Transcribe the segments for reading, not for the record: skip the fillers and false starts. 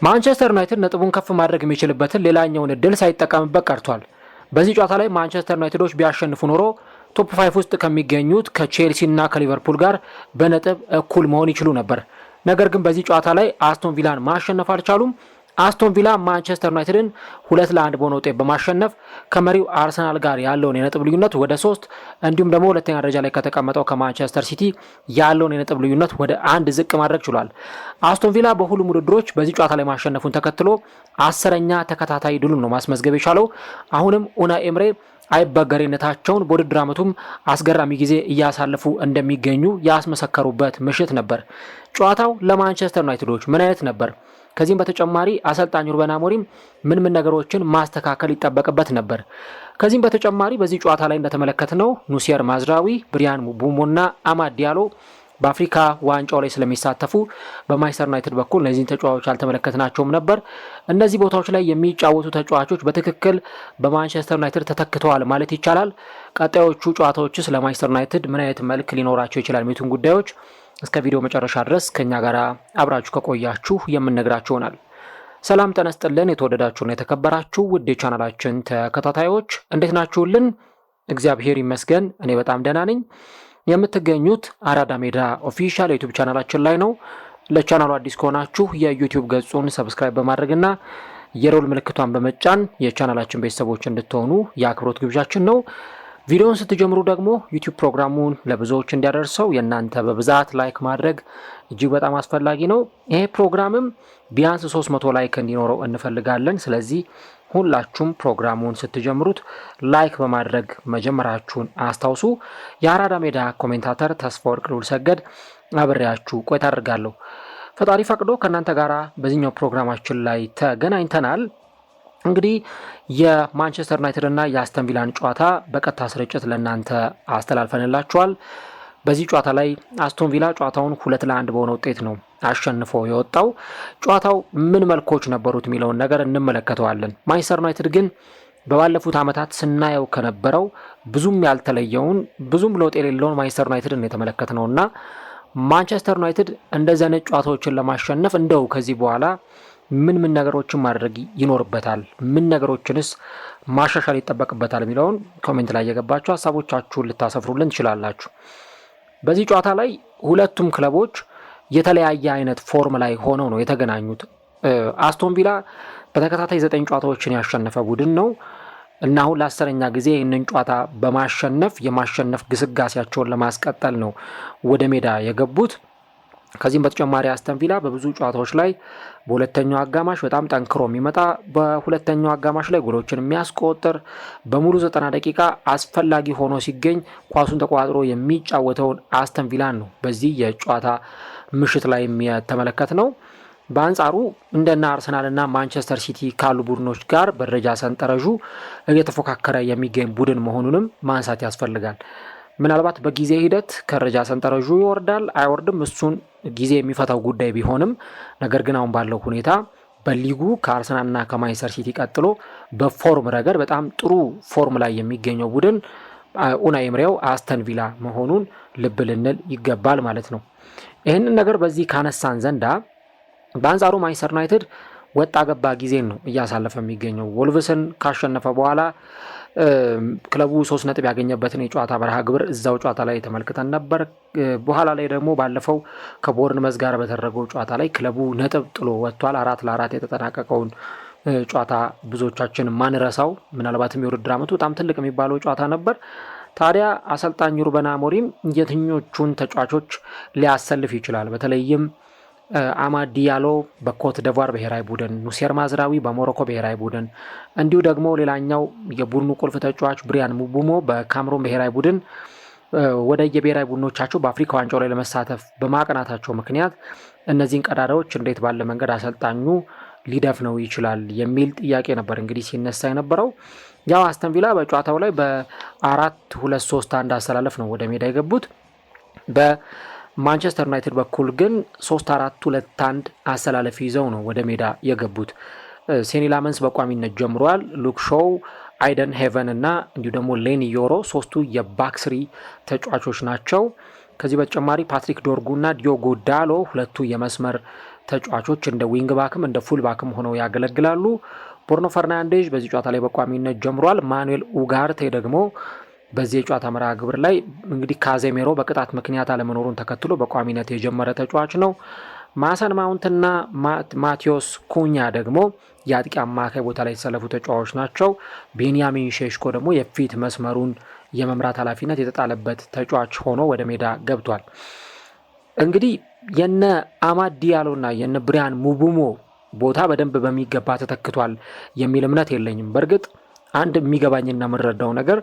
ማንቸስተር ዩናይትድ ነጥቡን ከፍ ማድረግ የሚችልበትን ሌላኛውን እድል ሳይጠቀምበት ቀርቷል። በዚህ ጨዋታ ላይ ማንቸስተር ዩናይትዶች ቢያሸንፉ ኖሮ ቶፕ 5 ውስጥ ከሚገኙት ከቼልሲና ከሊቨርፑል ጋር በነጥብ እኩል መሆን ይችሉ ነበር። ነገር ግን በዚህ ጨዋታ ላይ አስቶን ቪላን ማሸነፍ አልቻሉም። አስቶን ቪላ ማንቸስተር ዩናይትድን 2-1 በሆነ ውጤት በማሸነፍ ከመሪው አርሰናል ጋር ያለውን የነጥብ ልዩነት ወደ 3 እንዲሁም ደግሞ ሁለተኛ ደረጃ ላይ ከተቀመጠው ከማንቸስተር ሲቲ ያለውን የነጥብ ልዩነት ወደ 1 ዝቅ ማድረግ ችሏል። አስቶን ቪላ በሁሉም ውድድሮች በዚህ ጨዋታ ላይ ማሸነፉን ተከትሎ 10ኛ ተከታታይ ድሉን ነው ማስመዝገብ የቻለው። አሁንም ኡናይ ኤምሬ አይበገሬነታቸውን በውድድር ዓመቱም አስገራሚ ጊዜ እያሳለፉ እንደሚገኙ ያስመሰከሩበት ምሽት ነበር። ጨዋታው ለማንቸስተር ዩናይትዶች ምን አይነት ነበር? ከዚህም በተጨማሪ አሰልጣኝ ሩበን አሞሪም ምን ነገሮችን ማስተካከል ይጠበቅበት ነበር? ከዚህም በተጨማሪ በዚህ ጨዋታ ላይ እንደተመለከትነው ኑሴር ማዝራዊ፣ ብሪያን ምቡሞና አማድ ዲያሎ በአፍሪካ ዋንጫው ላይ ስለሚሳተፉ በማንቸስተር ዩናይትድ በኩል እነዚህን ተጫዋቾች አልተመለከትናቸውም ነበር። እነዚህ ቦታዎች ላይ የሚጫወቱ ተጫዋቾች በትክክል በማንቸስተር ዩናይትድ ተተክተዋል ማለት ይቻላል። ቀጣዮቹ ጨዋታዎችስ ለማንቸስተር ዩናይትድ ምን አይነት መልክ ሊኖራቸው ይችላል የሚሉትን ጉዳዮች እስከ ቪዲዮ መጨረሻ ድረስ ከኛ ጋር አብራችሁ ከቆያችሁ የምንነግራችሁ ይሆናል። ሰላም ጤና ይስጥልን። የተወደዳችሁና የተከበራችሁ ውድ የቻናላችን ተከታታዮች እንዴት ናችሁልን? እግዚአብሔር ይመስገን እኔ በጣም ደህና ነኝ። የምትገኙት አራዳ ሜዳ ኦፊሻል የዩቲዩብ ቻናላችን ላይ ነው። ለቻናሉ አዲስ ከሆናችሁ የዩቲዩብ ገጹን ሰብስክራይብ በማድረግና የሮል ምልክቷን በመጫን የቻናላችን ቤተሰቦች እንድትሆኑ የአክብሮት ግብዣችን ነው። ቪዲዮውን ስትጀምሩ ደግሞ ዩቲዩብ ፕሮግራሙን ለብዙዎች እንዲያደርሰው የእናንተ በብዛት ላይክ ማድረግ እጅግ በጣም አስፈላጊ ነው። ይሄ ፕሮግራምም ቢያንስ 300 ላይክ እንዲኖረው እንፈልጋለን። ስለዚህ ሁላችሁም ፕሮግራሙን ስትጀምሩት ላይክ በማድረግ መጀመራችሁን አስታውሱ። የአራዳ ሜዳ ኮሜንታተር ተስፋ ወርቅ ልዑል ሰገድ አብሬያችሁ ቆይታ አድርጋለሁ። ፈጣሪ ፈቅዶ ከእናንተ ጋር በዚህኛው ፕሮግራማችን ላይ ተገናኝተናል። እንግዲህ የማንቸስተር ዩናይትድ እና የአስተን ቪላን ጨዋታ በቀጥታ ስርጭት ለእናንተ አስተላልፈንላችኋል። በዚህ ጨዋታ ላይ አስቶን ቪላ ጨዋታውን 2-1 በሆነ ውጤት ነው አሸንፎ የወጣው። ጨዋታው ምን መልኮች ነበሩት የሚለውን ነገር እንመለከተዋለን። ማንቸስተር ዩናይትድ ግን በባለፉት ዓመታት ስናየው ከነበረው ብዙም ያልተለየውን ብዙም ለውጥ የሌለውን ማንቸስተር ዩናይትድን የተመለከትነውና ማንቸስተር ዩናይትድ እንደዚህ አይነት ጨዋታዎችን ለማሸነፍ እንደው ከዚህ በኋላ ምን ነገሮችን ማድረግ ይኖርበታል፣ ምን ነገሮችንስ ማሻሻል ይጠበቅበታል የሚለውን ኮሜንት ላይ የገባችሁ ሀሳቦቻችሁን ልታሰፍሩልን ትችላላችሁ። በዚህ ጨዋታ ላይ ሁለቱም ክለቦች የተለያየ አይነት ፎርም ላይ ሆነው ነው የተገናኙት። አስቶን ቪላ በተከታታይ 9 ጨዋታዎችን ያሸነፈ ቡድን ነው እና አሁን ለ10ኛ ጊዜ ይህንን ጨዋታ በማሸነፍ የማሸነፍ ግስጋሴያቸውን ለማስቀጠል ነው ወደ ሜዳ የገቡት። ከዚህም በተጨማሪ አስተን ቪላ በብዙ ጨዋታዎች ላይ በሁለተኛው አጋማሽ በጣም ጠንክሮ የሚመጣ በሁለተኛው አጋማሽ ላይ ጎሎችን የሚያስቆጥር በሙሉ 90 ደቂቃ አስፈላጊ ሆኖ ሲገኝ ኳሱን ተቆጣጥሮ የሚጫወተውን አስተን ቪላን ነው በዚህ የጨዋታ ምሽት ላይ የተመለከት ነው። በአንጻሩ እንደና አርሰናልና ማንቸስተር ሲቲ ካሉ ቡድኖች ጋር በደረጃ ሰንጠረዡ እየተፎካከረ የሚገኝ ቡድን መሆኑንም ማንሳት ያስፈልጋል። ምናልባት በጊዜ ሂደት ከደረጃ ሰንጠረዡ ይወርዳል አይወርድም እሱን ጊዜ የሚፈታው ጉዳይ ቢሆንም ነገር ግን አሁን ባለው ሁኔታ በሊጉ ከአርሰናልና ከማንቸስተር ሲቲ ቀጥሎ በፎርም ረገድ በጣም ጥሩ ፎርም ላይ የሚገኘው ቡድን ኡናይ ኤምሬው አስተን ቪላ መሆኑን ልብ ልንል ይገባል ማለት ነው። ይህንን ነገር በዚህ ካነሳን ዘንዳ በአንጻሩ ማንቸስተር ዩናይትድ ወጣ ገባ ጊዜን ነው እያሳለፈ የሚገኘው። ወልቭስን ካሸነፈ በኋላ ክለቡ 3 ነጥብ ያገኘበትን የጨዋታ በረሃ ግብር እዛው ጨዋታ ላይ ተመልክተን ነበር። በኋላ ላይ ደግሞ ባለፈው ከቦርንመዝ ጋር በተደረገው ጨዋታ ላይ ክለቡ ነጥብ ጥሎ ወጥቷል። 4-4 የተጠናቀቀውን ጨዋታ ብዙዎቻችን ማንረሳው ምናልባትም የውድድር ዓመቱ በጣም ትልቅ የሚባለው ጨዋታ ነበር። ታዲያ አሰልጣኝ ሩበን አሞሪም የትኞቹን ተጫዋቾች ሊያሰልፍ ይችላል? በተለይም አማድ ዲያሎ በኮት ደቫር ብሔራዊ ቡድን፣ ኑሴር ማዝራዊ በሞሮኮ ብሔራዊ ቡድን እንዲሁ ደግሞ ሌላኛው የቡድኑ ቁልፍ ተጫዋች ብሪያን ምቡሞ በካሜሩን ብሔራዊ ቡድን ወደ የብሔራዊ ቡድኖቻቸው በአፍሪካ ዋንጫው ላይ ለመሳተፍ በማቅናታቸው ምክንያት እነዚህን ቀዳዳዎች እንዴት ባለ መንገድ አሰልጣኙ ሊደፍነው ይችላል የሚል ጥያቄ ነበር እንግዲህ ሲነሳ የነበረው። ያው አስተን ቪላ በጨዋታው ላይ በ4-2-3-1 አሰላለፍ ነው ወደ ሜዳ የገቡት። ማንቸስተር ዩናይትድ በኩል ግን 3-4-2-1 አሰላለፍ ይዘው ነው ወደ ሜዳ የገቡት። ሴኒ ላመንስ በቋሚነት ጀምሯል። ሉክ ሾው፣ አይደን ሄቨን እና እንዲሁ ደግሞ ሌኒ ዮሮ ሶስቱ የባክስሪ ተጫዋቾች ናቸው። ከዚህ በተጨማሪ ፓትሪክ ዶርጉ እና ዲዮጎ ዳሎ ሁለቱ የመስመር ተጫዋቾች እንደ ዊንግ ባክም እንደ ፉል ባክም ሆነው ያገለግላሉ። ብሩኖ ፈርናንዴዝ በዚህ ጨዋታ ላይ በቋሚነት ጀምሯል። ማኑኤል ኡጋርቴ ደግሞ በዚህ የጨዋታ መርሃ ግብር ላይ እንግዲህ ካዜሜሮ በቅጣት ምክንያት አለመኖሩን ተከትሎ በቋሚነት የጀመረ ተጫዋች ነው። ማሰን ማውንትና ማቴዎስ ኩኛ ደግሞ የአጥቂ አማካይ ቦታ ላይ የተሰለፉ ተጫዋቾች ናቸው። ቤንያሚን ሼሽኮ ደግሞ የፊት መስመሩን የመምራት ኃላፊነት የተጣለበት ተጫዋች ሆኖ ወደ ሜዳ ገብቷል። እንግዲህ የነ አማድ ዲያሎና የነ ብሪያን ሙቡሞ ቦታ በደንብ በሚገባ ተተክቷል የሚል እምነት የለኝም። በእርግጥ አንድ የሚገባኝና የምረዳው ነገር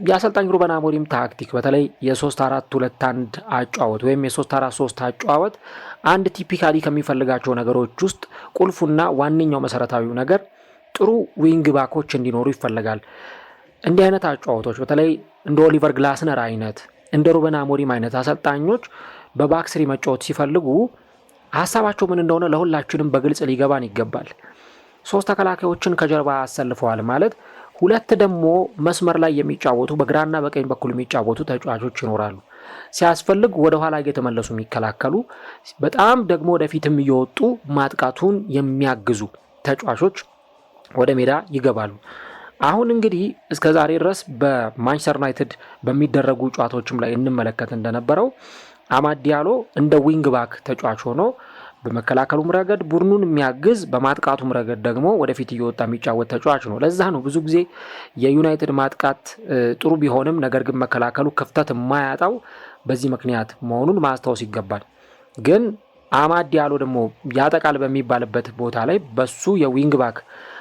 የአሰልጣኝ ሩበን አሞሪም ታክቲክ በተለይ የ3-4-2-1 አጫወት ወይም የ3-4-3 አጫወት አንድ ቲፒካሊ ከሚፈልጋቸው ነገሮች ውስጥ ቁልፉና ዋነኛው መሰረታዊው ነገር ጥሩ ዊንግ ባኮች እንዲኖሩ ይፈልጋል። እንዲህ አይነት አጫወቶች በተለይ እንደ ኦሊቨር ግላስነር አይነት እንደ ሩበን አሞሪም አይነት አሰልጣኞች በባክስሪ መጫወት ሲፈልጉ ሀሳባቸው ምን እንደሆነ ለሁላችንም በግልጽ ሊገባን ይገባል። 3 ተከላካዮችን ከጀርባ አሰልፈዋል ማለት 2 ደግሞ መስመር ላይ የሚጫወቱ በግራና በቀኝ በኩል የሚጫወቱ ተጫዋቾች ይኖራሉ። ሲያስፈልግ ወደ ኋላ እየተመለሱ የሚከላከሉ በጣም ደግሞ ወደፊትም እየወጡ ማጥቃቱን የሚያግዙ ተጫዋቾች ወደ ሜዳ ይገባሉ። አሁን እንግዲህ እስከ ዛሬ ድረስ በማንቸስተር ዩናይትድ በሚደረጉ ጨዋታዎችም ላይ እንመለከት እንደነበረው አማድ ዲያሎ እንደ ዊንግ ባክ ተጫዋች ሆኖ በመከላከሉም ረገድ ቡድኑን የሚያግዝ በማጥቃቱም ረገድ ደግሞ ወደፊት እየወጣ የሚጫወት ተጫዋች ነው። ለዛ ነው ብዙ ጊዜ የዩናይትድ ማጥቃት ጥሩ ቢሆንም ነገር ግን መከላከሉ ክፍተት የማያጣው በዚህ ምክንያት መሆኑን ማስታወስ ይገባል። ግን አማድ ዲያሎ ደግሞ ያጠቃል በሚባልበት ቦታ ላይ በሱ የዊንግ ባክ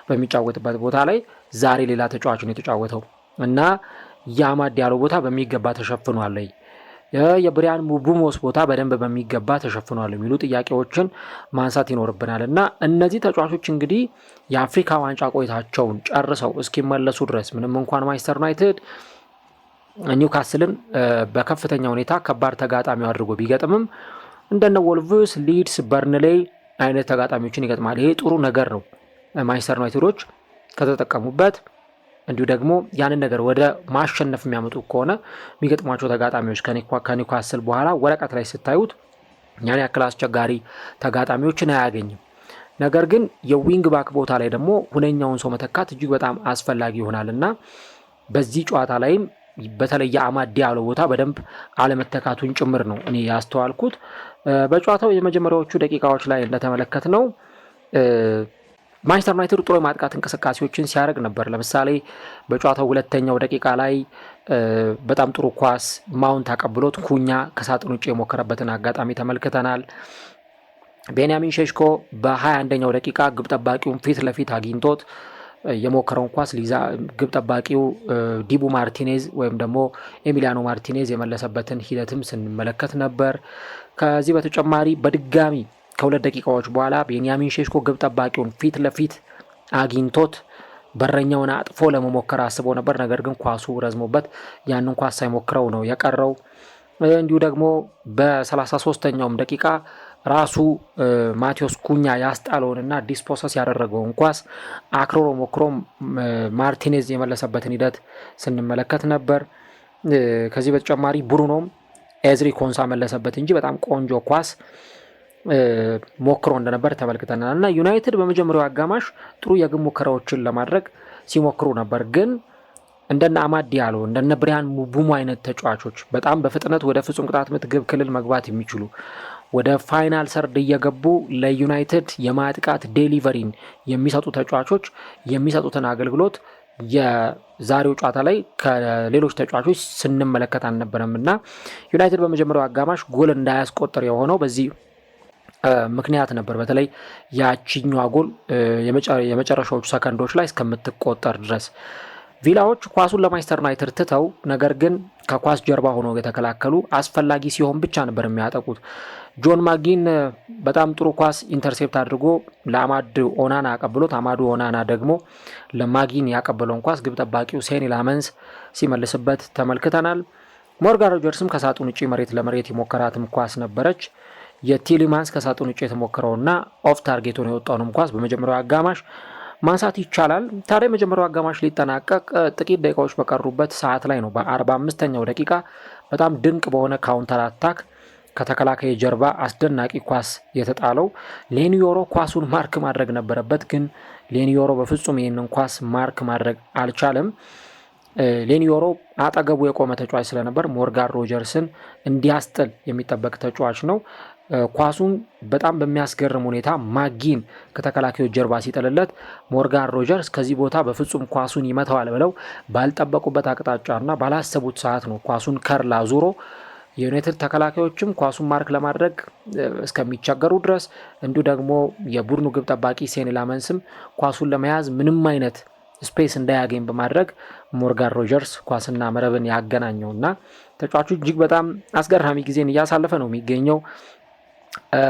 በሚጫወትበት ቦታ ላይ ዛሬ ሌላ ተጫዋች ነው የተጫወተው እና የአማድ ዲያሎ ቦታ በሚገባ ተሸፍኗል። የብሪያን ሙቡሞስ ቦታ በደንብ በሚገባ ተሸፍኗል የሚሉ ጥያቄዎችን ማንሳት ይኖርብናል እና እነዚህ ተጫዋቾች እንግዲህ የአፍሪካ ዋንጫ ቆይታቸውን ጨርሰው እስኪመለሱ ድረስ ምንም እንኳን ማንቸስተር ዩናይትድ ኒውካስልን በከፍተኛ ሁኔታ ከባድ ተጋጣሚው አድርጎ ቢገጥምም እንደነ ወልቭስ፣ ሊድስ፣ በርንሌይ አይነት ተጋጣሚዎችን ይገጥማል። ይሄ ጥሩ ነገር ነው። ማንቸስተር ዩናይትዶች ከተጠቀሙበት እንዲሁ ደግሞ ያንን ነገር ወደ ማሸነፍ የሚያመጡ ከሆነ የሚገጥሟቸው ተጋጣሚዎች ከኒውካስል በኋላ ወረቀት ላይ ስታዩት ያን ያክል አስቸጋሪ ተጋጣሚዎችን አያገኝም። ነገር ግን የዊንግ ባክ ቦታ ላይ ደግሞ ሁነኛውን ሰው መተካት እጅግ በጣም አስፈላጊ ይሆናል እና በዚህ ጨዋታ ላይም በተለይ የአማድ ዲያሎ ቦታ በደንብ አለመተካቱን ጭምር ነው እኔ ያስተዋልኩት። በጨዋታው የመጀመሪያዎቹ ደቂቃዎች ላይ እንደተመለከት ነው ማንቸስተር ዩናይትድ ጥሩ የማጥቃት እንቅስቃሴዎችን ሲያደርግ ነበር። ለምሳሌ በጨዋታው ሁለተኛው ደቂቃ ላይ በጣም ጥሩ ኳስ ማውንት አቀብሎት ኩኛ ከሳጥን ውጭ የሞከረበትን አጋጣሚ ተመልክተናል። ቤንያሚን ሼሽኮ በ21ኛው ደቂቃ ግብ ጠባቂውን ፊት ለፊት አግኝቶት የሞከረውን ኳስ ግብ ጠባቂው ዲቡ ማርቲኔዝ ወይም ደግሞ ኤሚሊያኖ ማርቲኔዝ የመለሰበትን ሂደትም ስንመለከት ነበር። ከዚህ በተጨማሪ በድጋሚ ከ2 ደቂቃዎች በኋላ ቤንያሚን ሼሽኮ ግብ ጠባቂውን ፊት ለፊት አግኝቶት በረኛውን አጥፎ ለመሞከር አስቦ ነበር። ነገር ግን ኳሱ ረዝሞበት ያንን ኳስ ሳይሞክረው ነው የቀረው። እንዲሁ ደግሞ በ33ኛውም ደቂቃ ራሱ ማቴዎስ ኩኛ ያስጣለውንና ዲስፖሰስ ያደረገውን ኳስ አክሮሮ ሞክሮ ማርቲኔዝ የመለሰበትን ሂደት ስንመለከት ነበር። ከዚህ በተጨማሪ ብሩኖም ኤዝሪ ኮንሳ መለሰበት እንጂ በጣም ቆንጆ ኳስ ሞክሮ እንደነበር ተመልክተናል እና ዩናይትድ በመጀመሪያው አጋማሽ ጥሩ የግብ ሙከራዎችን ለማድረግ ሲሞክሩ ነበር። ግን እንደነ አማድ ዲያሎ እንደነ ብሪያን ሙቡሞ አይነት ተጫዋቾች በጣም በፍጥነት ወደ ፍጹም ቅጣት ምት ግብ ክልል መግባት የሚችሉ ወደ ፋይናል ሰርድ እየገቡ ለዩናይትድ የማጥቃት ዴሊቨሪን የሚሰጡ ተጫዋቾች የሚሰጡትን አገልግሎት የዛሬው ጨዋታ ላይ ከሌሎች ተጫዋቾች ስንመለከት አልነበረም እና ዩናይትድ በመጀመሪያው አጋማሽ ጎል እንዳያስቆጥር የሆነው በዚህ ምክንያት ነበር። በተለይ ያቺኛዋ ጎል የመጨረሻዎቹ ሰከንዶች ላይ እስከምትቆጠር ድረስ ቪላዎች ኳሱን ለማንቸስተር ዩናይትድ ትተው ነገር ግን ከኳስ ጀርባ ሆኖ የተከላከሉ አስፈላጊ ሲሆን ብቻ ነበር የሚያጠቁት። ጆን ማጊን በጣም ጥሩ ኳስ ኢንተርሴፕት አድርጎ ለአማድ ኦናና አቀብሎት አማዱ ኦናና ደግሞ ለማጊን ያቀበለውን ኳስ ግብ ጠባቂው ሴኒ ላመንስ ሲመልስበት ተመልክተናል። ሞርጋን ሮጀርስም ከሳጥን ውጪ መሬት ለመሬት የሞከራትም ኳስ ነበረች። የቲሊማንስ ከሳጥን ውጪ የተሞከረውና ኦፍ ታርጌት ሆኖ የወጣውንም ኳስ በመጀመሪያው አጋማሽ ማንሳት ይቻላል። ታዲያ የመጀመሪያው አጋማሽ ሊጠናቀቅ ጥቂት ደቂቃዎች በቀሩበት ሰዓት ላይ ነው በ45ኛው ደቂቃ በጣም ድንቅ በሆነ ካውንተር አታክ ከተከላካይ ጀርባ አስደናቂ ኳስ የተጣለው ሌኒዮሮ ኳሱን ማርክ ማድረግ ነበረበት፣ ግን ሌኒዮሮ በፍጹም ይህንን ኳስ ማርክ ማድረግ አልቻለም። ሌኒዮሮ አጠገቡ የቆመ ተጫዋች ስለነበር ሞርጋን ሮጀርስን እንዲያስጥል የሚጠበቅ ተጫዋች ነው። ኳሱን በጣም በሚያስገርም ሁኔታ ማጊን ከተከላካዮች ጀርባ ሲጥልለት ሞርጋን ሮጀርስ ከዚህ ቦታ በፍጹም ኳሱን ይመታዋል ብለው ባልጠበቁበት አቅጣጫና ባላሰቡት ሰዓት ነው ኳሱን ከርላ ዙሮ የዩናይትድ ተከላካዮችም ኳሱን ማርክ ለማድረግ እስከሚቸገሩ ድረስ እንዲሁ ደግሞ የቡድኑ ግብ ጠባቂ ሴኒ ላመንስም ኳሱን ለመያዝ ምንም አይነት ስፔስ እንዳያገኝ በማድረግ ሞርጋን ሮጀርስ ኳስና መረብን ያገናኘውና ተጫዋቹ እጅግ በጣም አስገራሚ ጊዜን እያሳለፈ ነው የሚገኘው።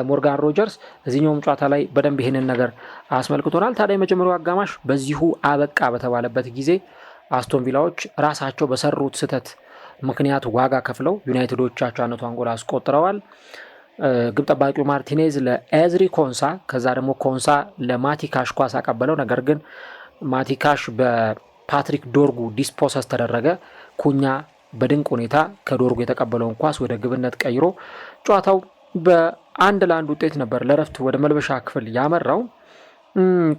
ሞርጋን ሮጀርስ እዚህኛውም ጨዋታ ላይ በደንብ ይህንን ነገር አስመልክቶናል። ታዲያ የመጀመሪያው አጋማሽ በዚሁ አበቃ በተባለበት ጊዜ አስቶን ቪላዎች ራሳቸው በሰሩት ስህተት ምክንያት ዋጋ ከፍለው ዩናይትዶች አቻነቷን ጎል አስቆጥረዋል። ግብ ጠባቂው ማርቲኔዝ ለኤዝሪ ኮንሳ፣ ከዛ ደግሞ ኮንሳ ለማቲካሽ ኳስ አቀበለው። ነገር ግን ማቲካሽ በፓትሪክ ዶርጉ ዲስፖሰስ ተደረገ። ኩኛ በድንቅ ሁኔታ ከዶርጉ የተቀበለውን ኳስ ወደ ግብነት ቀይሮ ጨዋታው በ1-1 ውጤት ነበር ለረፍት ወደ መልበሻ ክፍል ያመራው።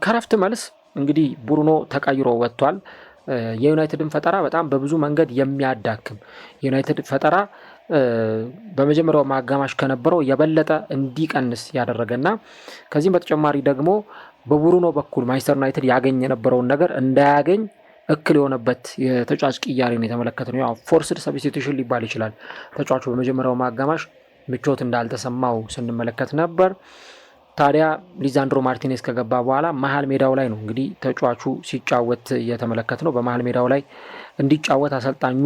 ከረፍት መልስ እንግዲህ ቡሩኖ ተቀይሮ ወጥቷል። የዩናይትድን ፈጠራ በጣም በብዙ መንገድ የሚያዳክም የዩናይትድ ፈጠራ በመጀመሪያው ማጋማሽ ከነበረው የበለጠ እንዲቀንስ ያደረገና ከዚህም በተጨማሪ ደግሞ በቡሩኖ በኩል ማንቸስተር ዩናይትድ ያገኝ የነበረውን ነገር እንዳያገኝ እክል የሆነበት የተጫዋች ቅያሬን የተመለከተ ነው። ያው ፎርስድ ሰብስቲቱሽን ሊባል ይችላል። ተጫዋቹ በመጀመሪያው ማጋማሽ ምቾት እንዳልተሰማው ስንመለከት ነበር። ታዲያ ሊዛንድሮ ማርቲኔዝ ከገባ በኋላ መሀል ሜዳው ላይ ነው እንግዲህ ተጫዋቹ ሲጫወት እየተመለከት ነው። በመሀል ሜዳው ላይ እንዲጫወት አሰልጣኙ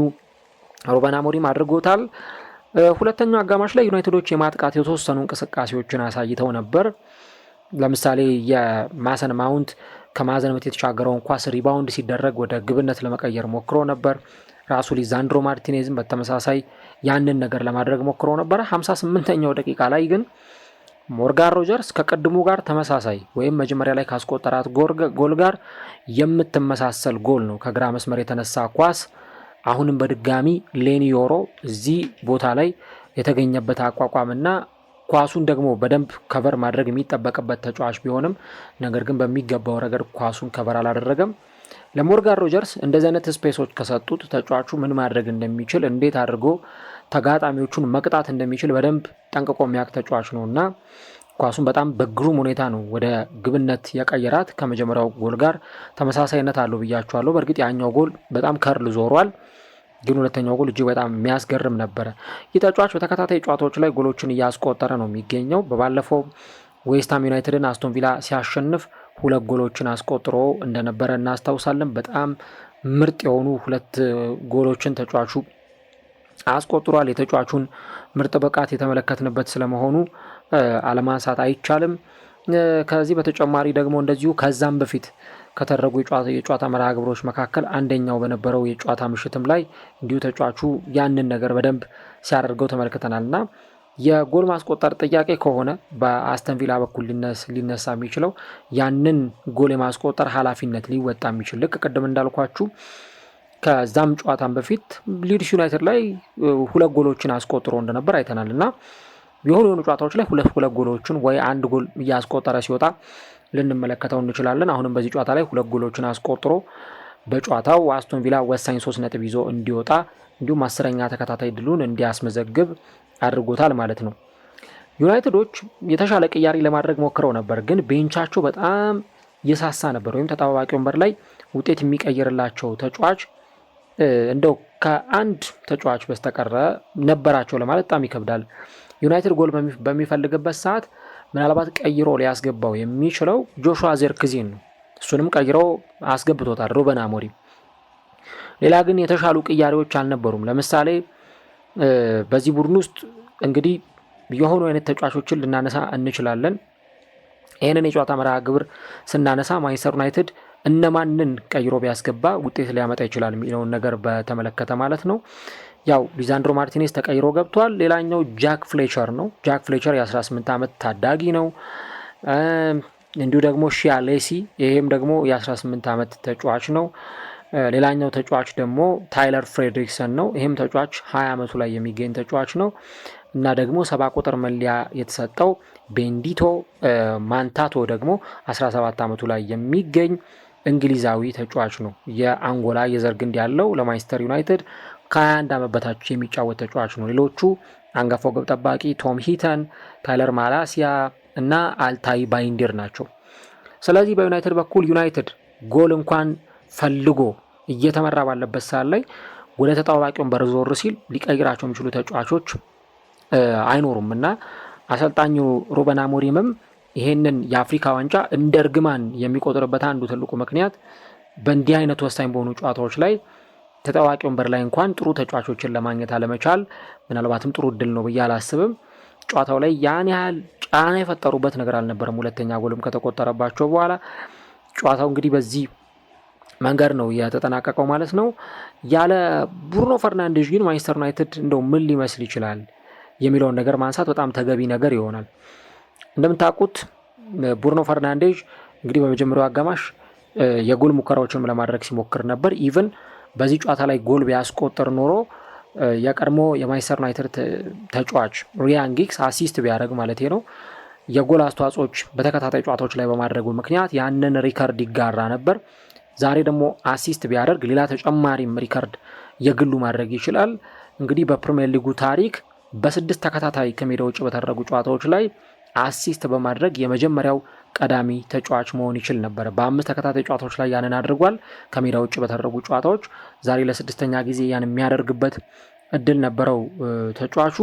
ሩበን አሞሪም አድርጎታል። ሁለተኛው አጋማሽ ላይ ዩናይትዶች የማጥቃት የተወሰኑ እንቅስቃሴዎችን አሳይተው ነበር። ለምሳሌ የማሰን ማውንት ከማዕዘን ምት የተሻገረውን ኳስ ሪባውንድ ሲደረግ ወደ ግብነት ለመቀየር ሞክሮ ነበር። ራሱ ሊዛንድሮ ማርቲኔዝም በተመሳሳይ ያንን ነገር ለማድረግ ሞክሮ ነበር። 58ኛው ደቂቃ ላይ ግን ሞርጋን ሮጀርስ ከቅድሙ ጋር ተመሳሳይ ወይም መጀመሪያ ላይ ካስቆጠራት ጎል ጋር የምትመሳሰል ጎል ነው ከግራ መስመር የተነሳ ኳስ አሁንም በድጋሚ ሌኒዮሮ እዚህ ቦታ ላይ የተገኘበት አቋቋምና ኳሱን ደግሞ በደንብ ከቨር ማድረግ የሚጠበቅበት ተጫዋች ቢሆንም ነገር ግን በሚገባው ረገድ ኳሱን ከቨር አላደረገም። ለሞርጋን ሮጀርስ እንደዚህ አይነት ስፔሶች ከሰጡት ተጫዋቹ ምን ማድረግ እንደሚችል እንዴት አድርጎ ተጋጣሚዎቹን መቅጣት እንደሚችል በደንብ ጠንቅቆ የሚያውቅ ተጫዋች ነው እና ኳሱን በጣም በግሩም ሁኔታ ነው ወደ ግብነት የቀየራት። ከመጀመሪያው ጎል ጋር ተመሳሳይነት አለው ብያቸዋለሁ። በእርግጥ ያኛው ጎል በጣም ከርል ዞሯል፣ ግን ሁለተኛው ጎል እጅግ በጣም የሚያስገርም ነበረ። ይህ ተጫዋች በተከታታይ ጨዋታዎች ላይ ጎሎችን እያስቆጠረ ነው የሚገኘው። በባለፈው ዌስትሃም ዩናይትድን አስቶን ቪላ ሲያሸንፍ 2 ጎሎችን አስቆጥሮ እንደነበረ እናስታውሳለን። በጣም ምርጥ የሆኑ 2 ጎሎችን ተጫዋቹ አስቆጥሯል። የተጫዋቹን ምርጥ ብቃት የተመለከትንበት ስለመሆኑ አለማንሳት አይቻልም። ከዚህ በተጨማሪ ደግሞ እንደዚሁ ከዛም በፊት ከተደረጉ የጨዋታ መርሃ ግብሮች መካከል አንደኛው በነበረው የጨዋታ ምሽትም ላይ እንዲሁ ተጫዋቹ ያንን ነገር በደንብ ሲያደርገው ተመልክተናል እና የጎል ማስቆጠር ጥያቄ ከሆነ በአስተን ቪላ በኩል ሊነሳ የሚችለው ያንን ጎል የማስቆጠር ኃላፊነት ሊወጣ የሚችል ልክ ቅድም እንዳልኳችሁ ከዛም ጨዋታም በፊት ሊድስ ዩናይትድ ላይ 2 ጎሎችን አስቆጥሮ እንደነበር አይተናል እና የሆኑ ጨዋታዎች ላይ 2 ጎሎችን ወይ 1 ጎል እያስቆጠረ ሲወጣ ልንመለከተው እንችላለን። አሁንም በዚህ ጨዋታ ላይ 2 ጎሎችን አስቆጥሮ በጨዋታው አስቶን ቪላ ወሳኝ 3 ነጥብ ይዞ እንዲወጣ እንዲሁም 10ኛ ተከታታይ ድሉን እንዲያስመዘግብ አድርጎታል ማለት ነው። ዩናይትዶች የተሻለ ቅያሪ ለማድረግ ሞክረው ነበር፣ ግን ቤንቻቸው በጣም የሳሳ ነበር። ወይም ተጠባባቂ ወንበር ላይ ውጤት የሚቀይርላቸው ተጫዋች እንደው ከአንድ ተጫዋች በስተቀረ ነበራቸው ለማለት በጣም ይከብዳል። ዩናይትድ ጎል በሚፈልግበት ሰዓት ምናልባት ቀይሮ ሊያስገባው የሚችለው ጆሹዋ ዜርክዚን ነው። እሱንም ቀይሮ አስገብቶታል ሩበን አሞሪም። ሌላ ግን የተሻሉ ቅያሪዎች አልነበሩም። ለምሳሌ በዚህ ቡድን ውስጥ እንግዲህ የሆኑ አይነት ተጫዋቾችን ልናነሳ እንችላለን። ይህንን የጨዋታ መርሃ ግብር ስናነሳ ማንቸስተር ዩናይትድ እነማንን ቀይሮ ቢያስገባ ውጤት ሊያመጣ ይችላል የሚለውን ነገር በተመለከተ ማለት ነው። ያው ሊዛንድሮ ማርቲኔዝ ተቀይሮ ገብቷል። ሌላኛው ጃክ ፍሌቸር ነው። ጃክ ፍሌቸር የ18 ዓመት ታዳጊ ነው። እንዲሁ ደግሞ ሺያ ሌሲ፣ ይሄም ደግሞ የ18 ዓመት ተጫዋች ነው። ሌላኛው ተጫዋች ደግሞ ታይለር ፍሬድሪክሰን ነው። ይህም ተጫዋች 20 ዓመቱ ላይ የሚገኝ ተጫዋች ነው። እና ደግሞ 70 ቁጥር መለያ የተሰጠው ቤንዲቶ ማንታቶ ደግሞ 17 ዓመቱ ላይ የሚገኝ እንግሊዛዊ ተጫዋች ነው። የአንጎላ የዘር ግንድ ያለው ለማንቸስተር ዩናይትድ ከ21 ዓመት በታች የሚጫወት ተጫዋች ነው። ሌሎቹ አንጋፋው ግብ ጠባቂ ቶም ሂተን፣ ታይለር ማላሲያ እና አልታይ ባይንዲር ናቸው። ስለዚህ በዩናይትድ በኩል ዩናይትድ ጎል እንኳን ፈልጎ እየተመራ ባለበት ሰዓት ላይ ወደ ተጣዋቂ ወንበር ዞር ሲል ሊቀይራቸው የሚችሉ ተጫዋቾች አይኖሩም እና አሰልጣኙ ሩበን አሞሪምም ይሄንን የአፍሪካ ዋንጫ እንደ እርግማን የሚቆጥርበት አንዱ ትልቁ ምክንያት በእንዲህ አይነት ወሳኝ በሆኑ ጨዋታዎች ላይ ተጣዋቂ ወንበር ላይ እንኳን ጥሩ ተጫዋቾችን ለማግኘት አለመቻል ምናልባትም ጥሩ እድል ነው ብዬ አላስብም። ጨዋታው ላይ ያን ያህል ጫና የፈጠሩበት ነገር አልነበረም። ሁለተኛ ጎልም ከተቆጠረባቸው በኋላ ጨዋታው እንግዲህ በዚህ መንገድ ነው የተጠናቀቀው ማለት ነው። ያለ ብሩኖ ፈርናንዴዝ ግን ማንቸስተር ዩናይትድ እንደው ምን ሊመስል ይችላል የሚለውን ነገር ማንሳት በጣም ተገቢ ነገር ይሆናል። እንደምታውቁት ብሩኖ ፈርናንዴዝ እንግዲህ በመጀመሪያው አጋማሽ የጎል ሙከራዎችንም ለማድረግ ሲሞክር ነበር። ኢቭን በዚህ ጨዋታ ላይ ጎል ቢያስቆጥር ኖሮ የቀድሞ የማንቸስተር ዩናይትድ ተጫዋች ሪያን ጊግስ አሲስት ቢያደርግ ማለት ነው የጎል አስተዋጽኦች በተከታታይ ጨዋታዎች ላይ በማድረጉ ምክንያት ያንን ሪከርድ ይጋራ ነበር። ዛሬ ደግሞ አሲስት ቢያደርግ ሌላ ተጨማሪም ሪከርድ የግሉ ማድረግ ይችላል። እንግዲህ በፕሪሚየር ሊጉ ታሪክ በ6 ተከታታይ ከሜዳ ውጭ በተደረጉ ጨዋታዎች ላይ አሲስት በማድረግ የመጀመሪያው ቀዳሚ ተጫዋች መሆን ይችል ነበር። በ5 ተከታታይ ጨዋታዎች ላይ ያንን አድርጓል ከሜዳ ውጭ በተደረጉ ጨዋታዎች። ዛሬ ለ6ኛ ጊዜ ያን የሚያደርግበት እድል ነበረው ተጫዋቹ።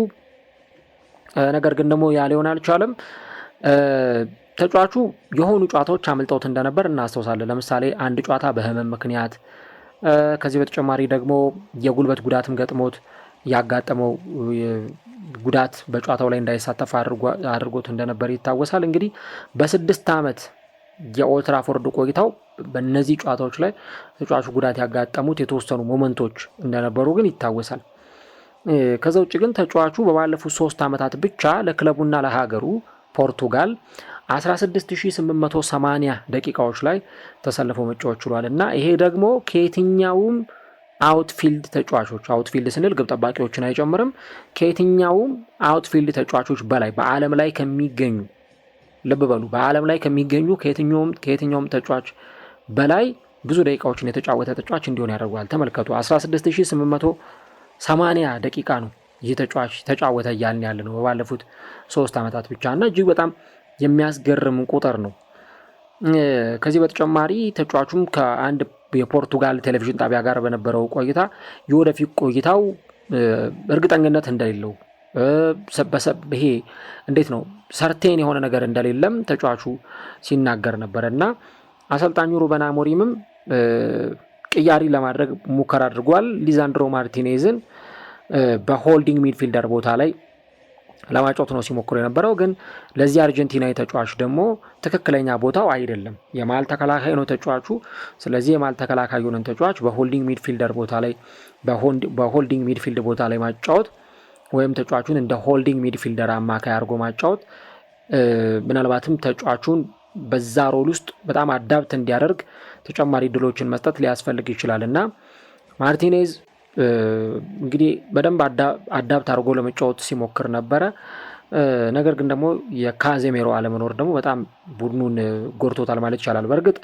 ነገር ግን ደግሞ ያ ሊሆን አልቻለም። ተጫዋቹ የሆኑ ጨዋታዎች አምልጠውት እንደነበር እናስታውሳለን። ለምሳሌ አንድ ጨዋታ በህመም ምክንያት፣ ከዚህ በተጨማሪ ደግሞ የጉልበት ጉዳትም ገጥሞት ያጋጠመው ጉዳት በጨዋታው ላይ እንዳይሳተፍ አድርጎት እንደነበር ይታወሳል። እንግዲህ በ6 ዓመት የኦልድ ትራፎርድ ቆይታው በእነዚህ ጨዋታዎች ላይ ተጫዋቹ ጉዳት ያጋጠሙት የተወሰኑ ሞመንቶች እንደነበሩ ግን ይታወሳል። ከዛ ውጭ ግን ተጫዋቹ በባለፉት 3 ዓመታት ብቻ ለክለቡና ለሀገሩ ፖርቱጋል 16880 ደቂቃዎች ላይ ተሰልፎ መጫወት ችሏል እና ይሄ ደግሞ ከየትኛውም አውትፊልድ ተጫዋቾች፣ አውትፊልድ ስንል ግብ ጠባቂዎችን አይጨምርም፣ ከየትኛውም አውትፊልድ ተጫዋቾች በላይ በዓለም ላይ ከሚገኙ ልብ በሉ በዓለም ላይ ከሚገኙ ከየትኛውም ተጫዋች በላይ ብዙ ደቂቃዎችን የተጫወተ ተጫዋች እንዲሆን ያደርገዋል። ተመልከቱ 16880 ደቂቃ ነው ይህ ተጫዋች ተጫወተ እያልን ያለ ነው በባለፉት 3 ዓመታት ብቻ እና እጅግ በጣም የሚያስገርም ቁጥር ነው። ከዚህ በተጨማሪ ተጫዋቹም ከአንድ የፖርቱጋል ቴሌቪዥን ጣቢያ ጋር በነበረው ቆይታ የወደፊት ቆይታው እርግጠኝነት እንደሌለው ይሄ እንዴት ነው ሰርቴን የሆነ ነገር እንደሌለም ተጫዋቹ ሲናገር ነበር እና አሰልጣኙ ሩበን አሞሪምም ቅያሪ ለማድረግ ሙከራ አድርጓል። ሊዛንድሮ ማርቲኔዝን በሆልዲንግ ሚድፊልደር ቦታ ላይ ለማጫወት ነው ሲሞክሩ የነበረው። ግን ለዚህ አርጀንቲናዊ ተጫዋች ደግሞ ትክክለኛ ቦታው አይደለም። የማል ተከላካይ ነው ተጫዋቹ። ስለዚህ የማል ተከላካይ የሆነን ተጫዋች በሆልዲንግ ሚድፊልደር ቦታ ላይ በሆልዲንግ ሚድፊልድ ቦታ ላይ ማጫወት ወይም ተጫዋቹን እንደ ሆልዲንግ ሚድፊልደር አማካይ አድርጎ ማጫወት ምናልባትም ተጫዋቹን በዛ ሮል ውስጥ በጣም አዳፕት እንዲያደርግ ተጨማሪ ድሎችን መስጠት ሊያስፈልግ ይችላል እና ማርቲኔዝ እንግዲህ በደንብ አዳፕት አድርጎ ለመጫወት ሲሞክር ነበረ። ነገር ግን ደግሞ የካዜሜሮ አለመኖር ደግሞ በጣም ቡድኑን ጎርቶታል ማለት ይቻላል። በእርግጥ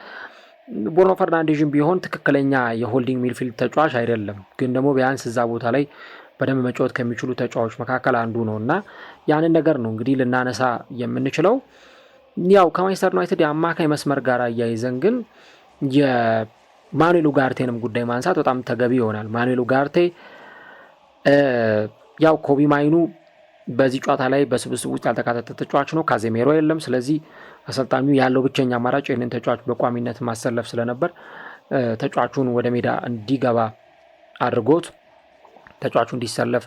ብሩኖ ፈርናንዴዝም ቢሆን ትክክለኛ የሆልዲንግ ሚድፊልድ ተጫዋች አይደለም፣ ግን ደግሞ ቢያንስ እዛ ቦታ ላይ በደንብ መጫወት ከሚችሉ ተጫዋቾች መካከል አንዱ ነው እና ያንን ነገር ነው እንግዲህ ልናነሳ የምንችለው። ያው ከማንቸስተር ዩናይትድ የአማካይ መስመር ጋር አያይዘን ግን የማኑኤል ኡጋርቴንም ጉዳይ ማንሳት በጣም ተገቢ ይሆናል። ማኑኤል ኡጋርቴ ያው ኮቢ ማይኑ በዚህ ጨዋታ ላይ በስብስብ ውስጥ ያልተካተተ ተጫዋች ነው። ካዜሜሮ የለም። ስለዚህ አሰልጣኙ ያለው ብቸኛ አማራጭ ይህንን ተጫዋች በቋሚነት ማሰለፍ ስለነበር ተጫዋቹን ወደ ሜዳ እንዲገባ አድርጎት ተጫዋቹ እንዲሰለፍ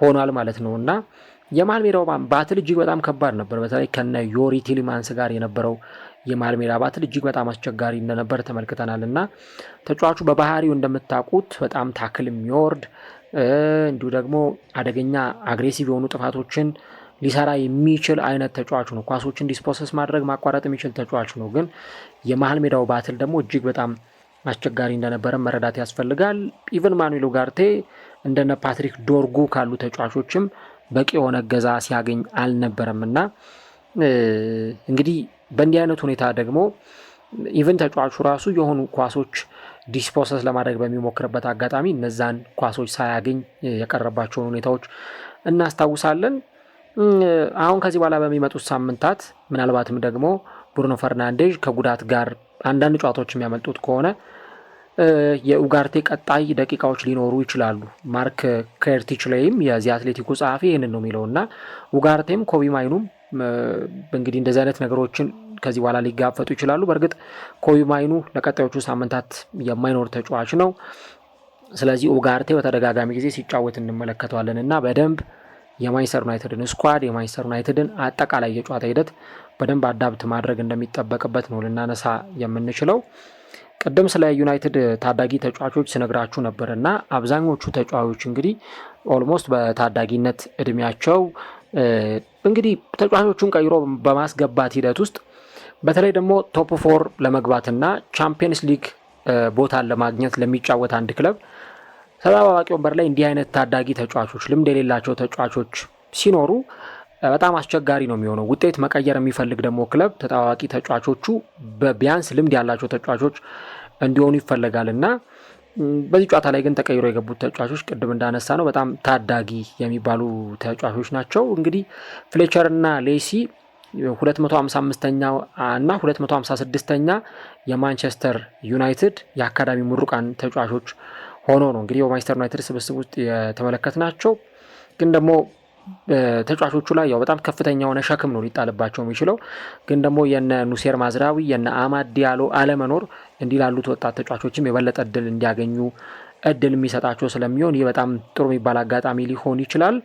ሆኗል ማለት ነው እና የመሃል ሜዳው ባትል እጅግ በጣም ከባድ ነበር። በተለይ ከነ ዮሪ ቲሊማንስ ጋር የነበረው የመሃል ሜዳ ባትል እጅግ በጣም አስቸጋሪ እንደነበር ተመልክተናል እና ተጫዋቹ በባህሪው እንደምታውቁት በጣም ታክል የሚወርድ እንዲሁ ደግሞ አደገኛ አግሬሲቭ የሆኑ ጥፋቶችን ሊሰራ የሚችል አይነት ተጫዋች ነው። ኳሶችን ዲስፖሰስ ማድረግ ማቋረጥ የሚችል ተጫዋች ነው። ግን የመሃል ሜዳው ባትል ደግሞ እጅግ በጣም አስቸጋሪ እንደነበረ መረዳት ያስፈልጋል። ኢቨን ማኑኤል ኡጋርቴ እንደነ ፓትሪክ ዶርጉ ካሉ ተጫዋቾችም በቂ የሆነ እገዛ ሲያገኝ አልነበረምና እንግዲህ በእንዲህ አይነት ሁኔታ ደግሞ ኢቨን ተጫዋቹ ራሱ የሆኑ ኳሶች ዲስፖሰስ ለማድረግ በሚሞክርበት አጋጣሚ እነዛን ኳሶች ሳያገኝ የቀረባቸውን ሁኔታዎች እናስታውሳለን። አሁን ከዚህ በኋላ በሚመጡት ሳምንታት ምናልባትም ደግሞ ብሩኖ ፈርናንዴዝ ከጉዳት ጋር አንዳንድ ጨዋታዎች የሚያመልጡት ከሆነ የኡጋርቴ ቀጣይ ደቂቃዎች ሊኖሩ ይችላሉ። ማርክ ከርቲች ላይም የዚህ አትሌቲኩ ጸሐፊ ይህንን ነው የሚለውና ኡጋርቴም ኮቢ ማይኑም እንግዲህ እንደዚህ አይነት ነገሮችን ከዚህ በኋላ ሊጋፈጡ ይችላሉ። በእርግጥ ኮቢ ማይኑ ለቀጣዮቹ ሳምንታት የማይኖር ተጫዋች ነው። ስለዚህ ኡጋርቴ በተደጋጋሚ ጊዜ ሲጫወት እንመለከተዋለን እና በደንብ የማንቸስተር ዩናይትድን ስኳድ የማንቸስተር ዩናይትድን አጠቃላይ የጨዋታ ሂደት በደንብ አዳብት ማድረግ እንደሚጠበቅበት ነው ልናነሳ የምንችለው። ቅድም ስለ ዩናይትድ ታዳጊ ተጫዋቾች ስነግራችሁ ነበር እና አብዛኞቹ ተጫዋቾች እንግዲህ ኦልሞስት በታዳጊነት እድሜያቸው እንግዲህ ተጫዋቾቹን ቀይሮ በማስገባት ሂደት ውስጥ በተለይ ደግሞ ቶፕ ፎር ለመግባትና ቻምፒየንስ ሊግ ቦታን ለማግኘት ለሚጫወት አንድ ክለብ ተጠባባቂ ወንበር ላይ እንዲህ አይነት ታዳጊ ተጫዋቾች ልምድ የሌላቸው ተጫዋቾች ሲኖሩ በጣም አስቸጋሪ ነው የሚሆነው። ውጤት መቀየር የሚፈልግ ደግሞ ክለብ ተጠባባቂ ተጫዋቾቹ በቢያንስ ልምድ ያላቸው ተጫዋቾች እንዲሆኑ ይፈለጋል እና በዚህ ጨዋታ ላይ ግን ተቀይሮ የገቡት ተጫዋቾች ቅድም እንዳነሳ ነው በጣም ታዳጊ የሚባሉ ተጫዋቾች ናቸው። እንግዲህ ፍሌቸር እና ሌሲ 255ኛ እና 256ኛ የማንቸስተር ዩናይትድ የአካዳሚ ምሩቃን ተጫዋቾች ሆኖ ነው እንግዲህ በማንቸስተር ዩናይትድ ስብስብ ውስጥ የተመለከትናቸው። ግን ደግሞ ተጫዋቾቹ ላይ ያው በጣም ከፍተኛ የሆነ ሸክም ነው ሊጣልባቸው የሚችለው። ግን ደግሞ የነ ኑሴር ማዝራዊ የነ አማድ ዲያሎ አለመኖር እንዲህ ላሉት ወጣት ተጫዋቾችም የበለጠ እድል እንዲያገኙ እድል የሚሰጣቸው ስለሚሆን ይህ በጣም ጥሩ የሚባል አጋጣሚ ሊሆን ይችላል።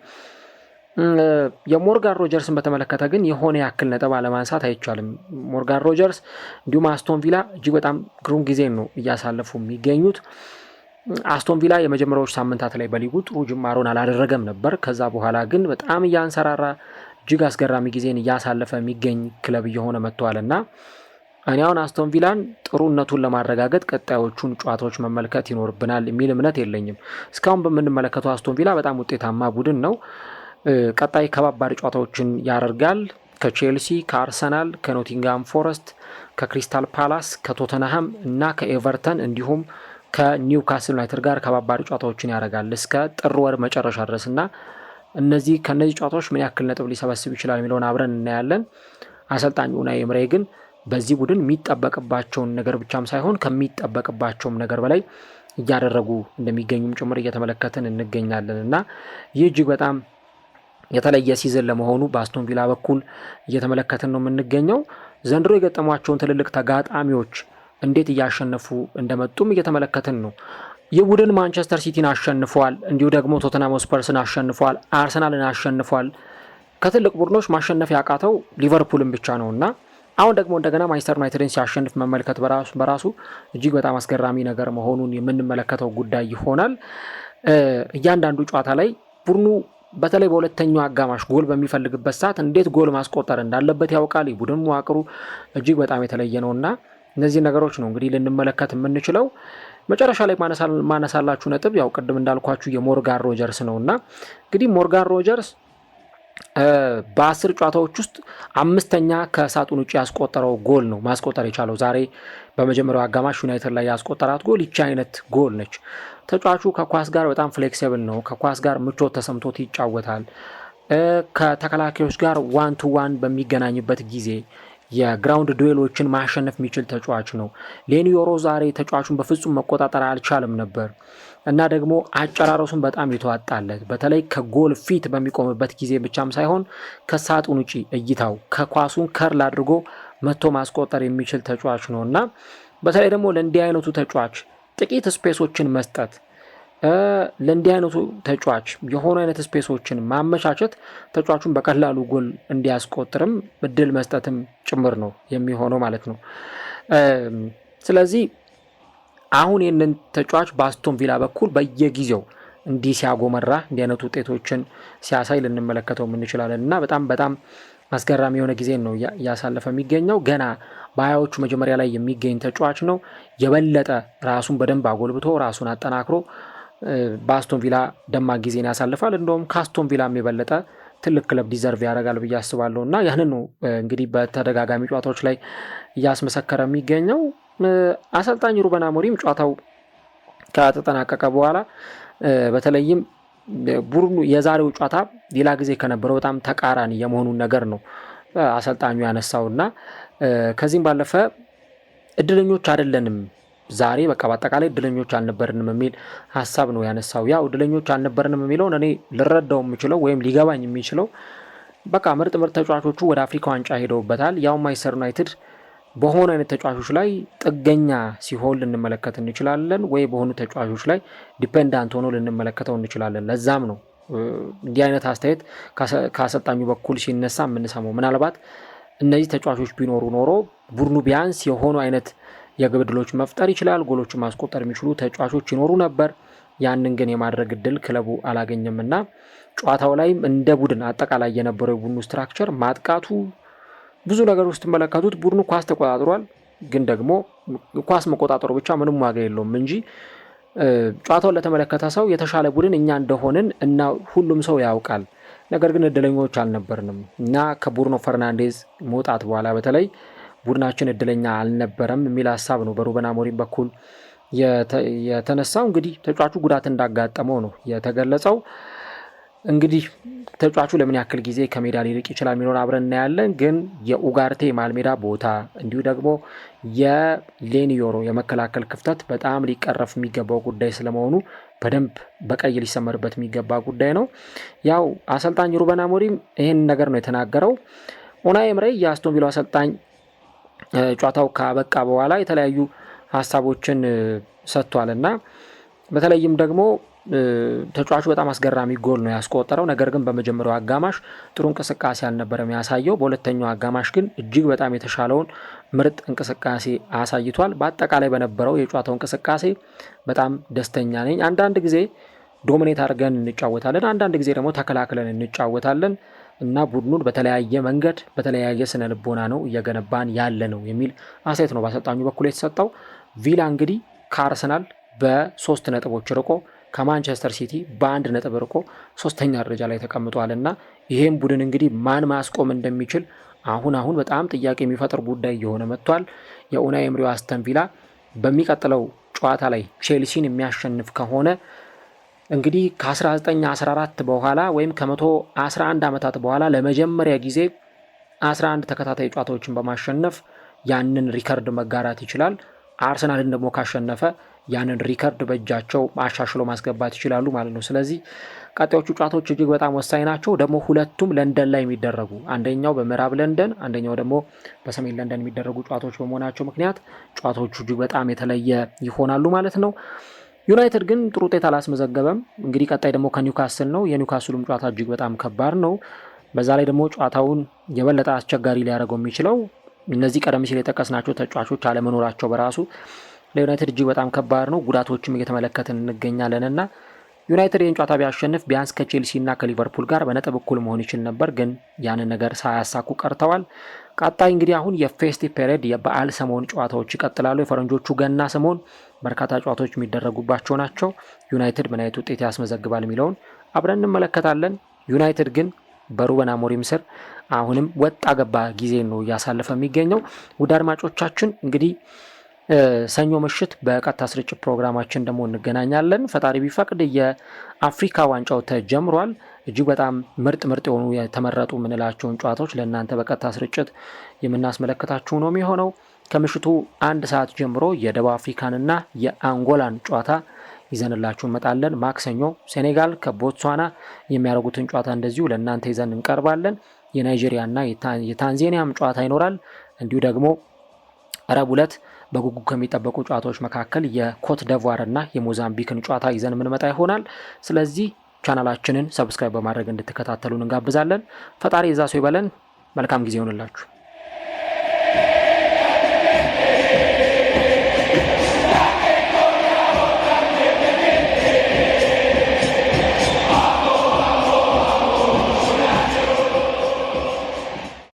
የሞርጋን ሮጀርስን በተመለከተ ግን የሆነ ያክል ነጥብ አለማንሳት አይቻልም። ሞርጋን ሮጀርስ እንዲሁም አስቶን ቪላ እጅግ በጣም ግሩም ጊዜ ነው እያሳለፉ የሚገኙት። አስቶን ቪላ የመጀመሪያዎች ሳምንታት ላይ በሊጉ ጥሩ ጅማሮን አላደረገም ነበር። ከዛ በኋላ ግን በጣም እያንሰራራ እጅግ አስገራሚ ጊዜን እያሳለፈ የሚገኝ ክለብ እየሆነ መጥቷል እና እኔ አሁን አስቶን ቪላን ጥሩነቱን ለማረጋገጥ ቀጣዮቹን ጨዋታዎች መመልከት ይኖርብናል የሚል እምነት የለኝም። እስካሁን በምንመለከተው አስቶን ቪላ በጣም ውጤታማ ቡድን ነው። ቀጣይ ከባባድ ጨዋታዎችን ያደርጋል ከቼልሲ፣ ከአርሰናል፣ ከኖቲንጋም ፎረስት፣ ከክሪስታል ፓላስ፣ ከቶተንሃም እና ከኤቨርተን እንዲሁም ከኒውካስል ዩናይትድ ጋር ከባባድ ጨዋታዎችን ያደርጋል እስከ ጥር ወር መጨረሻ ድረስ እና ከነዚህ ጨዋታዎች ምን ያክል ነጥብ ሊሰበስብ ይችላል የሚለውን አብረን እናያለን። አሰልጣኝ ኡናይ ኤምሬ ግን በዚህ ቡድን የሚጠበቅባቸውን ነገር ብቻም ሳይሆን ከሚጠበቅባቸውም ነገር በላይ እያደረጉ እንደሚገኙም ጭምር እየተመለከትን እንገኛለን እና ይህ እጅግ በጣም የተለየ ሲዝን ለመሆኑ በአስቶን ቪላ በኩል እየተመለከትን ነው የምንገኘው። ዘንድሮ የገጠሟቸውን ትልልቅ ተጋጣሚዎች እንዴት እያሸነፉ እንደመጡም እየተመለከትን ነው። ይህ ቡድን ማንቸስተር ሲቲን አሸንፏል፣ እንዲሁ ደግሞ ቶተንሃም ስፐርስን አሸንፏል፣ አርሰናልን አሸንፏል። ከትልቅ ቡድኖች ማሸነፍ ያቃተው ሊቨርፑልን ብቻ ነውና አሁን ደግሞ እንደገና ማንቸስተር ዩናይትድን ሲያሸንፍ መመልከት በራሱ እጅግ በጣም አስገራሚ ነገር መሆኑን የምንመለከተው ጉዳይ ይሆናል። እያንዳንዱ ጨዋታ ላይ ቡድኑ በተለይ በሁለተኛው አጋማሽ ጎል በሚፈልግበት ሰዓት እንዴት ጎል ማስቆጠር እንዳለበት ያውቃል። የቡድን መዋቅሩ እጅግ በጣም የተለየ ነውና እነዚህ ነገሮች ነው እንግዲህ ልንመለከት የምንችለው። መጨረሻ ላይ ማነሳላችሁ ነጥብ ያው ቅድም እንዳልኳችሁ የሞርጋን ሮጀርስ ነውና እንግዲህ ሞርጋን ሮጀርስ በ10 ጨዋታዎች ውስጥ 5ኛ ከሳጥን ውጭ ያስቆጠረው ጎል ነው ማስቆጠር የቻለው። ዛሬ በመጀመሪያው አጋማሽ ዩናይትድ ላይ ያስቆጠራት ጎል ይቺ አይነት ጎል ነች። ተጫዋቹ ከኳስ ጋር በጣም ፍሌክሲብል ነው። ከኳስ ጋር ምቾት ተሰምቶት ይጫወታል። ከተከላካዮች ጋር ዋን ቱ ዋን በሚገናኝበት ጊዜ የግራውንድ ዱዌሎችን ማሸነፍ የሚችል ተጫዋች ነው። ሌኒ ዮሮ ዛሬ ተጫዋቹን በፍጹም መቆጣጠር አልቻለም ነበር እና ደግሞ አጨራረሱን በጣም የተዋጣለት በተለይ ከጎል ፊት በሚቆምበት ጊዜ ብቻም ሳይሆን ከሳጥን ውጪ እይታው ከኳሱን ከርል አድርጎ መጥቶ ማስቆጠር የሚችል ተጫዋች ነው እና በተለይ ደግሞ ለእንዲህ አይነቱ ተጫዋች ጥቂት ስፔሶችን መስጠት ለእንዲህ አይነቱ ተጫዋች የሆኑ አይነት ስፔሶችን ማመቻቸት ተጫዋቹን በቀላሉ ጎል እንዲያስቆጥርም እድል መስጠትም ጭምር ነው የሚሆነው ማለት ነው። ስለዚህ አሁን ይህንን ተጫዋች በአስቶን ቪላ በኩል በየጊዜው እንዲህ ሲያጎመራ እንዲህ አይነቱ ውጤቶችን ሲያሳይ ልንመለከተው እንችላለን እና በጣም አስገራሚ የሆነ ጊዜ ነው እያሳለፈ የሚገኘው። ገና በሀያዎቹ መጀመሪያ ላይ የሚገኝ ተጫዋች ነው። የበለጠ ራሱን በደንብ አጎልብቶ ራሱን አጠናክሮ በአስቶን ቪላ ደማቅ ጊዜን ያሳልፋል። እንደውም ከአስቶን ቪላም የበለጠ ትልቅ ክለብ ዲዘርቭ ያደርጋል ብዬ አስባለሁ እና ያንን ነው እንግዲህ በተደጋጋሚ ጨዋታዎች ላይ እያስመሰከረ የሚገኘው። አሰልጣኝ ሩበን አሞሪም ጨዋታው ከተጠናቀቀ በኋላ በተለይም ቡድኑ የዛሬው ጨዋታ ሌላ ጊዜ ከነበረው በጣም ተቃራኒ የመሆኑን ነገር ነው አሰልጣኙ ያነሳውና ከዚህም ባለፈ እድለኞች አይደለንም ዛሬ በቃ በአጠቃላይ እድለኞች አልነበርንም የሚል ሀሳብ ነው ያነሳው። ያው እድለኞች አልነበርንም የሚለውን እኔ ልረዳው የምችለው ወይም ሊገባኝ የሚችለው በቃ ምርጥ ተጫዋቾቹ ወደ አፍሪካ ዋንጫ ሄደውበታል። ያው ማንቸስተር ዩናይትድ በሆነ አይነት ተጫዋቾች ላይ ጥገኛ ሲሆን ልንመለከት እንችላለን፣ ወይ በሆኑ ተጫዋቾች ላይ ዲፔንዳንት ሆኖ ልንመለከተው እንችላለን። ለዛም ነው እንዲህ አይነት አስተያየት ከአሰልጣኙ በኩል ሲነሳ የምንሰማው። ምናልባት እነዚህ ተጫዋቾች ቢኖሩ ኖሮ ቡድኑ ቢያንስ የሆኑ አይነት የግብ ዕድሎች መፍጠር ይችላል፣ ጎሎችን ማስቆጠር የሚችሉ ተጫዋቾች ይኖሩ ነበር። ያንን ግን የማድረግ እድል ክለቡ አላገኘምና ጨዋታው ላይም እንደ ቡድን አጠቃላይ የነበረው የቡድኑ ስትራክቸር ማጥቃቱ ብዙ ነገር ውስጥ መለከቱት ቡድኑ ኳስ ተቆጣጥሯል፣ ግን ደግሞ ኳስ መቆጣጠሩ ብቻ ምንም ዋጋ የለውም እንጂ ጨዋታውን ለተመለከተ ሰው የተሻለ ቡድን እኛ እንደሆንን እና ሁሉም ሰው ያውቃል። ነገር ግን እድለኞች አልነበርንም እና ከቡርኖ ፈርናንዴዝ መውጣት በኋላ በተለይ ቡድናችን እድለኛ አልነበረም የሚል ሀሳብ ነው በሩበን አሞሪም በኩል የተነሳው። እንግዲህ ተጫዋቹ ጉዳት እንዳጋጠመው ነው የተገለጸው። እንግዲህ ተጫዋቹ ለምን ያክል ጊዜ ከሜዳ ሊርቅ ይችላል የሚለውን አብረን እናያለን። ግን የኡጋርቴ የማልሜዳ ቦታ እንዲሁ ደግሞ የሌኒዮሮ የመከላከል ክፍተት በጣም ሊቀረፍ የሚገባው ጉዳይ ስለመሆኑ በደንብ በቀይ ሊሰመርበት የሚገባ ጉዳይ ነው። ያው አሰልጣኝ ሩበን አሞሪም ይህን ነገር ነው የተናገረው። ኡናይ ኤምሬ የአስቶን ቪላ አሰልጣኝ ጨዋታው ካበቃ በኋላ የተለያዩ ሀሳቦችን ሰጥቷል እና በተለይም ደግሞ ተጫዋቹ በጣም አስገራሚ ጎል ነው ያስቆጠረው። ነገር ግን በመጀመሪያው አጋማሽ ጥሩ እንቅስቃሴ አልነበረም ያሳየው። በሁለተኛው አጋማሽ ግን እጅግ በጣም የተሻለውን ምርጥ እንቅስቃሴ አሳይቷል። በአጠቃላይ በነበረው የጨዋታው እንቅስቃሴ በጣም ደስተኛ ነኝ። አንዳንድ ጊዜ ዶሚኔት አድርገን እንጫወታለን፣ አንዳንድ ጊዜ ደግሞ ተከላክለን እንጫወታለን እና ቡድኑን በተለያየ መንገድ በተለያየ ስነ ልቦና ነው እየገነባን ያለ ነው የሚል አስተያየት ነው በአሰልጣኙ በኩል የተሰጠው። ቪላ እንግዲህ ከአርሰናል በ3 ነጥቦች ርቆ ከማንቸስተር ሲቲ በ1 ነጥብ ርቆ 3ኛ ደረጃ ላይ ተቀምጧል እና ይሄም ቡድን እንግዲህ ማን ማስቆም እንደሚችል አሁን በጣም ጥያቄ የሚፈጥር ጉዳይ እየሆነ መጥቷል። የኡናይ ኤምሪው አስተን ቪላ በሚቀጥለው ጨዋታ ላይ ቼልሲን የሚያሸንፍ ከሆነ እንግዲህ ከ1914 በኋላ ወይም ከ111 ዓመታት በኋላ ለመጀመሪያ ጊዜ 11 ተከታታይ ጨዋታዎችን በማሸነፍ ያንን ሪከርድ መጋራት ይችላል። አርሰናልን ደግሞ ካሸነፈ ያንን ሪከርድ በእጃቸው አሻሽሎ ማስገባት ይችላሉ ማለት ነው። ስለዚህ ቀጣዮቹ ጨዋታዎች እጅግ በጣም ወሳኝ ናቸው። ደግሞ ሁለቱም ለንደን ላይ የሚደረጉ አንደኛው በምዕራብ ለንደን አንደኛው ደግሞ በሰሜን ለንደን የሚደረጉ ጨዋታዎች በመሆናቸው ምክንያት ጨዋታዎቹ እጅግ በጣም የተለየ ይሆናሉ ማለት ነው። ዩናይትድ ግን ጥሩ ውጤት አላስመዘገበም። እንግዲህ ቀጣይ ደግሞ ከኒውካስል ነው። የኒውካስሉም ጨዋታ እጅግ በጣም ከባድ ነው። በዛ ላይ ደግሞ ጨዋታውን የበለጠ አስቸጋሪ ሊያደርገው የሚችለው እነዚህ ቀደም ሲል የጠቀስናቸው ተጫዋቾች አለመኖራቸው በራሱ ለዩናይትድ እጅግ በጣም ከባድ ነው። ጉዳቶችም እየተመለከትን እንገኛለን እና ዩናይትድ ይህን ጨዋታ ቢያሸንፍ ቢያንስ ከቼልሲ እና ከሊቨርፑል ጋር በነጥብ እኩል መሆን ይችል ነበር፣ ግን ያንን ነገር ሳያሳኩ ቀርተዋል። ቀጣይ እንግዲህ አሁን የፌስቲቭ ፔሪየድ የበዓል ሰሞን ጨዋታዎች ይቀጥላሉ። የፈረንጆቹ ገና ሰሞን በርካታ ጨዋታዎች የሚደረጉባቸው ናቸው። ዩናይትድ ምን አይነት ውጤት ያስመዘግባል የሚለውን አብረን እንመለከታለን። ዩናይትድ ግን በሩበን አሞሪም ስር አሁንም ወጣ ገባ ጊዜ ነው እያሳለፈ የሚገኘው። ውድ አድማጮቻችን እንግዲህ ሰኞ ምሽት በቀጥታ ስርጭት ፕሮግራማችን ደግሞ እንገናኛለን። ፈጣሪ ቢፈቅድ የአፍሪካ ዋንጫው ተጀምሯል። እጅግ በጣም ምርጥ የሆኑ የተመረጡ የምንላቸውን ጨዋታዎች ለእናንተ በቀጥታ ስርጭት የምናስመለከታችሁ ነው የሚሆነው። ከምሽቱ 1 ሰዓት ጀምሮ የደቡብ አፍሪካንና የአንጎላን ጨዋታ ይዘንላችሁ እንመጣለን። ማክሰኞ ሴኔጋል ከቦትስዋና የሚያደርጉትን ጨዋታ እንደዚሁ ለእናንተ ይዘን እንቀርባለን። የናይጄሪያና የታንዛኒያም ጨዋታ ይኖራል። እንዲሁ ደግሞ ረቡዕ ዕለት በጉጉት ከሚጠበቁ ጨዋታዎች መካከል የኮት ደቯር እና የሞዛምቢክን ጨዋታ ይዘን የምንመጣ ይሆናል። ስለዚህ ቻናላችንን ሰብስክራይብ በማድረግ እንድትከታተሉን እንጋብዛለን። ፈጣሪ የዛ ሰው ይበለን። መልካም ጊዜ ይሆንላችሁ።